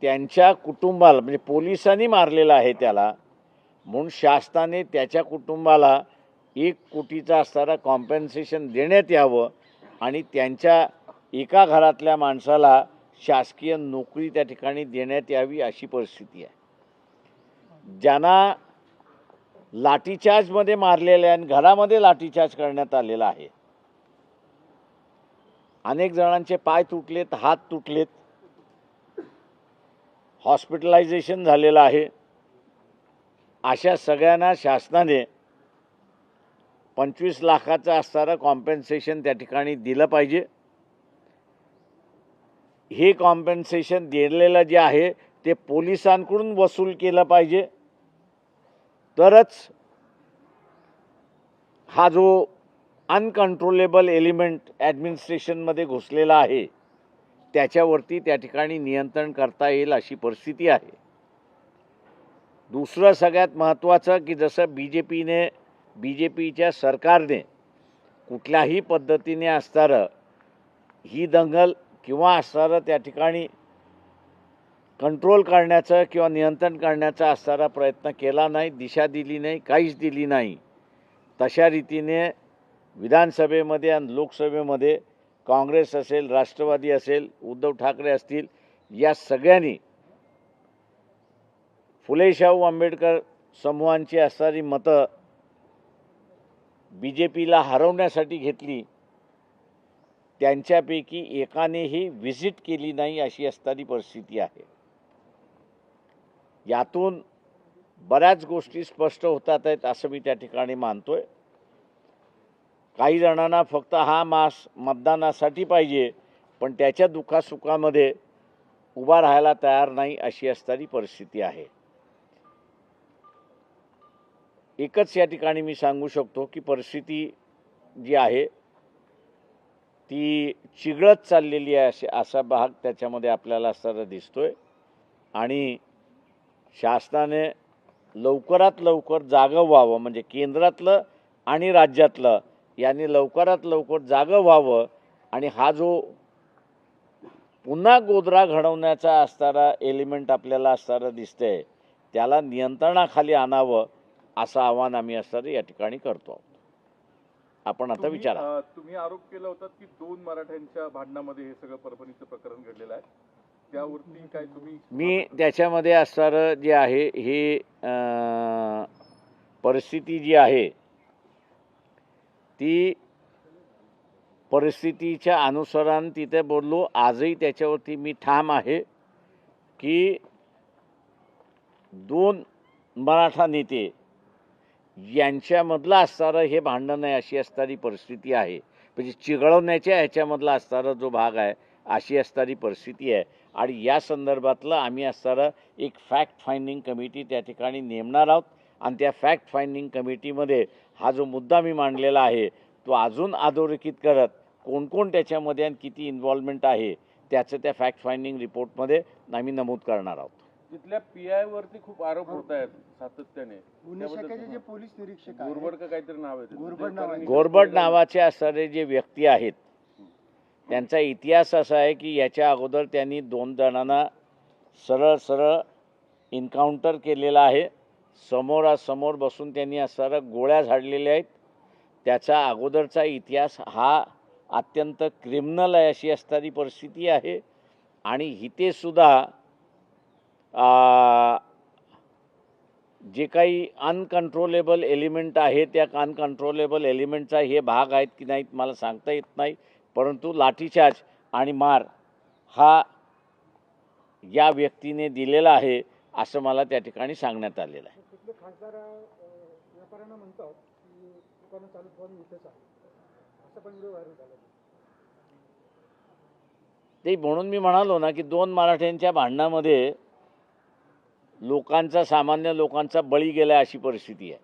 त्यांच्या कुटुंबाला म्हणजे पोलिसांनी मारलेला आहे त्याला, म्हणून शासनाने त्याच्या कुटुंबाला 1 कोटीचा असणारा कॉम्पेन्सेशन देण्यात यावं आणि त्यांच्या एका घरातल्या माणसाला शासकीय नोकरी त्या ठिकाणी देण्यात यावी अशी परिस्थिती आहे. ज्यांना लाठीचार्जमध्ये मारलेले आणि घरामध्ये लाठीचार्ज करण्यात आलेला आहे. अनेक जणांचे पाय तुटलेत, हात तुटलेत, हॉस्पिटलायझेशन झालेलं आहे. अशा सगळ्यांना शासनाने 25 लाखाचं असणारं कॉम्पेन्सेशन त्या ठिकाणी दिलं पाहिजे. हे कॉम्पेन्सेशन दिलेलं जे आहे ते पोलिसांकडून वसूल केलं पाहिजे. तरच हा जो अनकंट्रोलेबल एलिमेंट ॲडमिनिस्ट्रेशनमध्ये घुसलेला आहे त्याच्यावरती त्या ठिकाणी नियंत्रण करता येईल अशी परिस्थिती आहे. दुसरं सगळ्यात महत्त्वाचं की जसं बीजेपीच्या सरकारने कुठल्याही पद्धतीने असणारं ही दंगल किंवा असणारं त्या ठिकाणी कंट्रोल करण्याचं किंवा नियंत्रण करण्याचा असणारा प्रयत्न केला नाही, दिशा दिली नाही, काहीच दिली नाही. तशा रीतीने विधानसभेमध्ये आणि लोकसभेमध्ये काँग्रेस असेल, राष्ट्रवादी असेल, उद्धव ठाकरे असतील, या सगळ्यांनी फुले शाहू आंबेडकर समूहांची असणारी मतं बीजेपीला हरवण्यासाठी घेतली. त्यांच्यापैकी एकानेही व्हिजिट केली नाही अशी असणारी परिस्थिती आहे. यातून बऱ्याच गोष्टी स्पष्ट होतात आहेत असं मी त्या ठिकाणी मानतोय. काही जणांना फक्त हा मास मतदानासाठी पाहिजे, पण त्याच्या दुःखासुखामध्ये उभा राहायला तयार नाही अशी असणारी परिस्थिती आहे. एकच या ठिकाणी मी सांगू शकतो की परिस्थिती जी आहे ती चिघळत चाललेली आहे असा भाग त्याच्यामध्ये आपल्याला असताना दिसतोय. आणि शासनाने लवकरात लवकर जागं व्हावं, म्हणजे केंद्रातलं आणि राज्यातलं यांनी लवकरात लवकर जागं व्हावं आणि हा जो पुन्हा गोधरा घडवण्याचा असणारा एलिमेंट आपल्याला असणारा दिसतंय त्याला नियंत्रणाखाली आणावं असं आवाहन आम्ही असणारं या ठिकाणी करतो. आपण आता विचारा. तुम्ही आरोप केला होता की 2 मराठ्यांच्या भांडणामध्ये हे सगळं परभणीचं प्रकरण घडलेलं आहे, त्यावरती काय तुम्ही? मी त्याच्यामध्ये असणारं जे आहे हे परिस्थिती जी आहे ती परिस्थितीच्या अनुसारानं तिथे बोललो. आजही त्याच्यावरती मी ठाम आहे की 2 मराठा नेते यांच्यामधलं असणारं हे भांडण आहे अशी असणारी परिस्थिती आहे. म्हणजे चिघळवण्याच्या ह्याच्यामधला असणारा जो भाग आहे अशी असणारी परिस्थिती आहे. आणि या संदर्भातलं आम्ही असणारं एक फॅक्ट फाइंडिंग कमिटी त्या ठिकाणी नेमणार आहोत आणि त्या फॅक्ट फाइंडिंग कमिटीमध्ये हा जो मुद्दा मी मांडलेला आहे तो अजून अधोरेखित करत कोण कोण त्याच्यामध्ये आणि किती इन्व्हॉल्वमेंट आहे त्याचं त्या फॅक्ट फाइंडिंग रिपोर्टमध्ये आम्ही नमूद करणार आहोत. तिथल्या पीआय वरती खूप आरोप होत आहेत सातत्याने. गुन्हे शाखेचे जे पोलीस निरीक्षक आहेत, गोरबड का काहीतरी नाव आहे, गोरबड नावाचे असणारे जे व्यक्ती आहेत त्यांचा इतिहास असा आहे की याच्या अगोदर त्यांनी 2 जणांना सरळ एन्काउंटर केलेला आहे. समोरासमोर बसून त्यांनी असणाऱ्या गोळ्या झाडलेल्या आहेत. त्याचा अगोदरचा इतिहास हा अत्यंत क्रिमिनल आहे अशी असणारी परिस्थिती आहे. आणि इथेसुद्धा जे काही अनकंट्रोलेबल एलिमेंट आहे त्या अनकंट्रोलेबल एलिमेंटचा हे भाग आहेत की नाहीत मला सांगता येत नाही, परंतु लाठीचार्ज आणि मार हा या व्यक्तीने दिलेला आहे असं मला त्या ठिकाणी सांगण्यात आलेलं आहे. खासदार व्यापाऱ्यांना म्हणतात की दुकानं चालू ठेवून इथेच आहे, असं पण व्हिडिओ व्हायरल झाला. ते म्हणून मी म्हणालो ना की 2 मराठ्यांच्या भांडणामध्ये सामान्य लोकांचा बळी गेला अशी परिस्थिती आहे.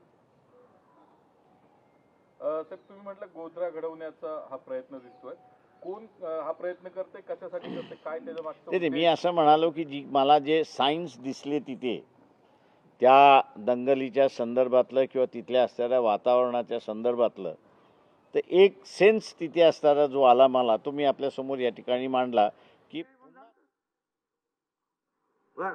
साहेब तुम्ही म्हटलं गोधरा घडवण्याचा हा प्रयत्न दिसतोय, कोण हा प्रयत्न करते, कशासाठी करते, काय त्याच्या मागचं? मी असं म्हणालो की मला जे सायन्स दिसले तिथे त्या दंगलीच्या संदर्भातलं किंवा तिथल्या असणाऱ्या वातावरणाच्या संदर्भातलं तर एक सेन्स तिथे असणारा जो आला मला तो मी आपल्यासमोर या ठिकाणी मांडला.